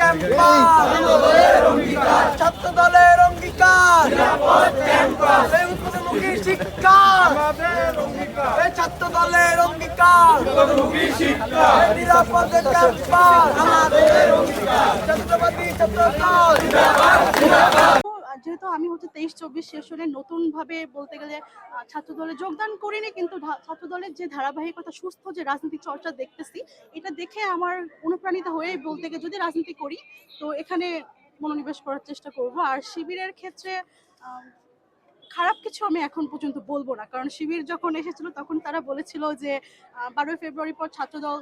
Campus ছাত্র দলের অঙ্গীকার মুখোমুখি শিক্ষা ছাত্র দলের অঙ্গীকার নিরাপদে ক্যাম্পাস ছাত্রবাদী ছাত্র দল। যেহেতু আমি 23-24 সেশনে নতুন ভাবে বলতে গেলে ছাত্র দলে যোগদান করিনি, কিন্তু ছাত্র দলের যে ধারাবাহিকতা, সুস্থ যে রাজনীতি চর্চা দেখতেছি, এটা দেখে আমার অনুপ্রাণিত হয়ে বলতে গেলে যদি রাজনীতি করি তো এখানে মনোনিবেশ করার চেষ্টা করব। আর শিবিরের ক্ষেত্রে খারাপ কিছু আমি এখন পর্যন্ত বলবো না, কারণ শিবির যখন এসেছিল তখন তারা বলেছিল যে 12 ফেব্রুয়ারি পর ছাত্রদল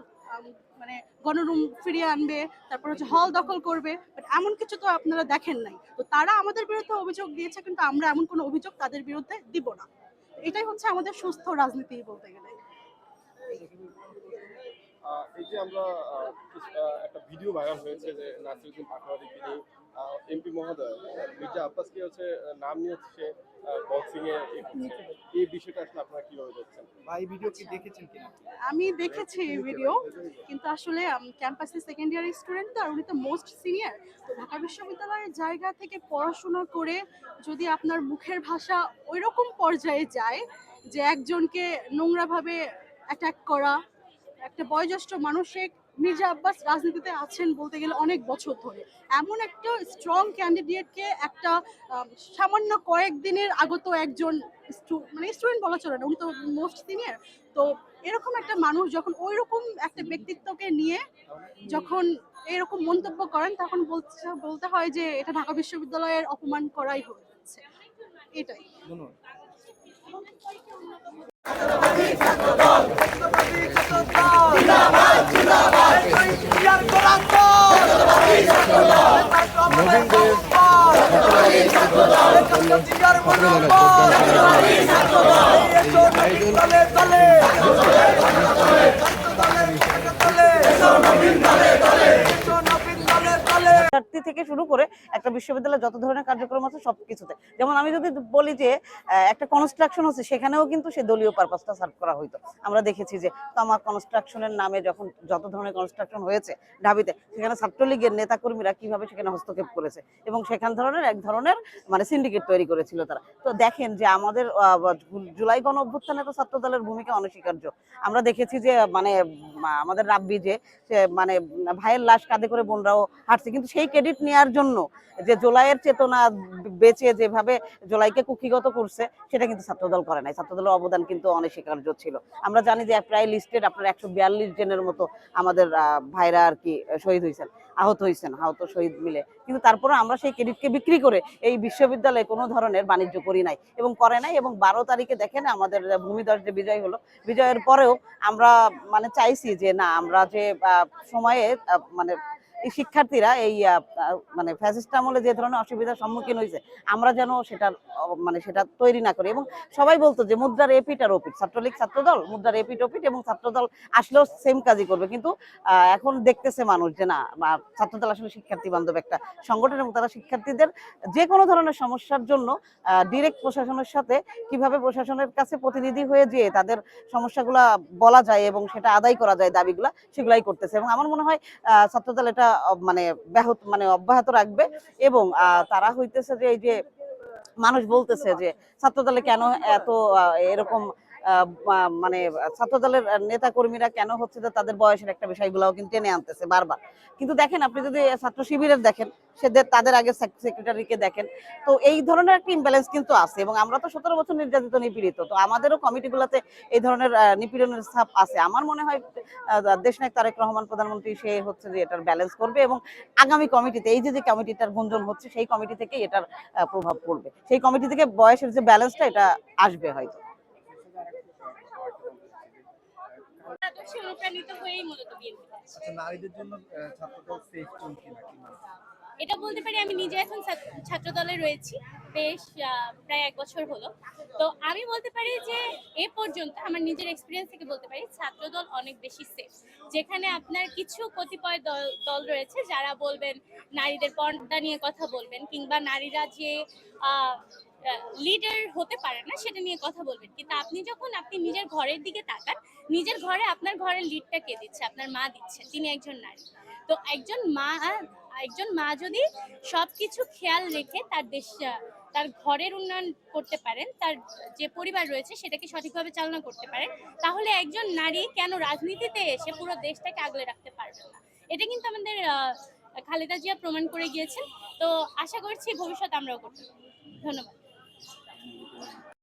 মানে গণরুম ফিরিয়ে আনবে, তারপর হল দখল করবে, বাট এমন কিছু তো আপনারা দেখেন নাই। তো তারা আমাদের বিরুদ্ধে অভিযোগ দিয়েছে, কিন্তু আমরা এমন কোনো অভিযোগ তাদের বিরুদ্ধে দিব না। এটাই হচ্ছে আমাদের সুস্থ রাজনীতি বলতে গেলে। এই যে আমরা একটা ভিডিও ভাইরাল হয়েছে যে নাসিরউদ্দিন পাটোয়ারিকে নিয়ে এমপি মহোদয় মির্জা আব্বাসকে হচ্ছে নাম নিয়ে হচ্ছে বক্সিং এ এই বিষয়টা আসলে আপনারা কিভাবে দেখছেন? ভাই ভিডিও কি দেখেছেন কিনা? আমি দেখেছি এই ভিডিও, কিন্তু আসলে ক্যাম্পাসে সেকেন্ড ইয়ার স্টুডেন্ট, তো আর উনি তো মোস্ট সিনিয়র। তো ঢাকা বিশ্ববিদ্যালয়ের জায়গা থেকে পড়াশোনা করে যদি আপনার মুখের ভাষা ওইরকম পর্যায়ে যায় যে একজনকে নোংরাভাবে অ্যাটাক করা, একটা বয়োজ্যেষ্ঠ মানুষের, মির্জা আব্বাস রাজনীতিতে আছেন বলতে গেলে অনেক বছর ধরে, এমন একটা স্ট্রং ক্যান্ডিডেটকে একটা সামান্য কয়েকদিনের আগত একজন মানে স্টুডেন্ট বলা চলে না, উনি তো মোস্ট সিনিয়র। তো এরকম একটা মানুষ যখন ওইরকম একটা ব্যক্তিত্বকে নিয়ে যখন এরকম মন্তব্য করেন, তখন বলতে হয় যে এটা ঢাকা বিশ্ববিদ্যালয়ের অপমান করাই হয়ে যাচ্ছে। এটাই। ধন্যবাদ। শিক্ষার্থী থেকে শুরু করে একটা বিশ্ববিদ্যালয়ে যত ধরনের কার্যক্রম আছে সবকিছুতে, যেমন আমি যদি বলি যে একটা কনস্ট্রাকশন হচ্ছে, সেখানেও কিন্তু সে দলীয় পারপাসটা সার্ভ করা হইতো। আমরা দেখেছি যে তামাক কনস্ট্রাকশনের নামে যখন যত ধরনের কনস্ট্রাকশন হয়েছে ঢাবিতে, সেখানে ছাত্রলীগের নেতাকর্মীরা কিভাবে সেখানে হস্তক্ষেপ করেছে এবং সেখান ধরনের এক ধরনের মানে সিন্ডিকেট তৈরি করেছিল তারা। তো দেখেন যে আমাদের জুলাই গণ অভ্যুত্থানে তো ছাত্র দলের ভূমিকা অনস্বীকার্য। আমরা দেখেছি যে মানে আমাদের রাব্বি যে মানে ভাইয়ের লাশ কাঁধে করে বোনরাও হাঁটছে, কিন্তু সেই ক্রেডিট নেওয়ার জন্য যে জুলাইয়ের চেতনা বেঁচে যেভাবে জুলাইকে কুক্ষিগত করছে, সেটা কিন্তু ছাত্রদল করে নাই। ছাত্রদলের অবদান কিন্তু অনস্বীকার্য ছিল। আমরা জানি যে প্রায় লিস্টেড আপনার 142 জনের মতো আমাদের ভাইরা আর কি শহীদ হয়েছেন, আহত শহীদ মিলে, কিন্তু তারপরে আমরা সেই ক্রেডিটকে বিক্রি করে এই বিশ্ববিদ্যালয়ে কোনো ধরনের বাণিজ্য করি নাই এবং করে নাই। এবং 12 তারিখে দেখেন আমাদের ভূমিধস যে বিজয় হলো, বিজয়ের পরেও আমরা মানে চাইছি যে না, আমরা যে সময়ে মানে এই শিক্ষার্থীরা এই মানে ফ্যাসিস্ট আমলে যে ধরনের অসুবিধার সম্মুখীন হয়েছে, আমরা যেন সেটা মানে সেটা তৈরি না করি। এবং সবাই বলতো যে মুদ্রার এপিট আর ওপিট, ছাত্রলীগ ছাত্রদল মুদ্রার এপিট ওপিট, এবং ছাত্রদল আসলেও সেম কাজই করবে। কিন্তু এখন দেখতেছে মানুষ যে না, ছাত্রদল আসলে শিক্ষার্থী বান্ধব একটা সংগঠন এবং তারা শিক্ষার্থীদের যে কোনো ধরনের সমস্যার জন্য ডিরেক্ট প্রশাসনের সাথে কিভাবে প্রশাসনের কাছে প্রতিনিধি হয়ে যেয়ে তাদের সমস্যাগুলা বলা যায় এবং সেটা আদায় করা যায়, দাবিগুলা সেগুলাই করতেছে। এবং আমার মনে হয় ছাত্রদল এটা মানে অব্যাহত রাখবে। এবং তারা হইতেছে যে এই যে মানুষ বলতেছে যে ছাত্রদলে কেন এত এরকম মানে ছাত্রদলের নেতা কর্মীরা কেন হচ্ছে যে তাদের বয়সের একটা বিষয়গুলোও কিন্তু টেনে আনতেছে বারবার। কিন্তু দেখেন আপনি যদি ছাত্র শিবিরের দেখেন, তাদের আগে সেক্রেটারিকে দেখেন, তো এই ধরনের একটা ইমব্যালেন্স কিন্তু আছে। এবং আমরা তো 17 বছর নির্যাতিত নিপীড়িত, তো আমাদেরও কমিটিগুলোতে এই ধরনের নিপীড়নের ছাপ আছে। আমার মনে হয় দেশনায়ক তারেক রহমান প্রধানমন্ত্রী সে হচ্ছে যে এটার ব্যালেন্স করবে এবং আগামী কমিটিতে এই যে কমিটিটার গুঞ্জন হচ্ছে, সেই কমিটি থেকে এটার প্রভাব পড়বে, সেই কমিটি থেকে বয়সের যে ব্যালেন্সটা এটা আসবে হয়তো। নারীদের জন্য ছাত্রদল সেফ জোন কিনা? এটা বলতে পারি, আমি নিজে এখন ছাত্র দলে রয়েছি বেশ প্রায় 1 বছর হলো। তো আমি বলতে পারি যে এ পর্যন্ত আমার নিজের এক্সপিরিয়েন্স থেকে বলতে পারি ছাত্রদল অনেক বেশি সেফ। যেখানে আপনার কিছু কতিপয় দল রয়েছে যারা বলবেন নারীদের পর্দা নিয়ে কথা বলবেন, কিংবা নারীরা যে লিডার হতে পারে না সেটা নিয়ে কথা বলবেন, কিন্তু আপনি যখন আপনি নিজের ঘরের দিকে তাকান, নিজের ঘরে আপনার ঘরের লিডটা কে দিচ্ছে? আপনার মা দিচ্ছে, তিনি একজন নারী। তো একজন মা একজন মা যদি সবকিছু খেয়াল রেখে তার দেশ তার ঘরের উন্নয়ন করতে পারেন, তার যে পরিবার রয়েছে সেটাকে সঠিকভাবে চালনা করতে পারেন, তাহলে একজন নারী কেন রাজনীতিতে এসে পুরো দেশটাকে আগলে রাখতে পারবেন না। এটা কিন্তু আমাদের খালেদা জিয়া প্রমাণ করে গিয়েছেন। তো আশা করছি ভবিষ্যতে আমরাও করতে পারবো। ধন্যবাদ।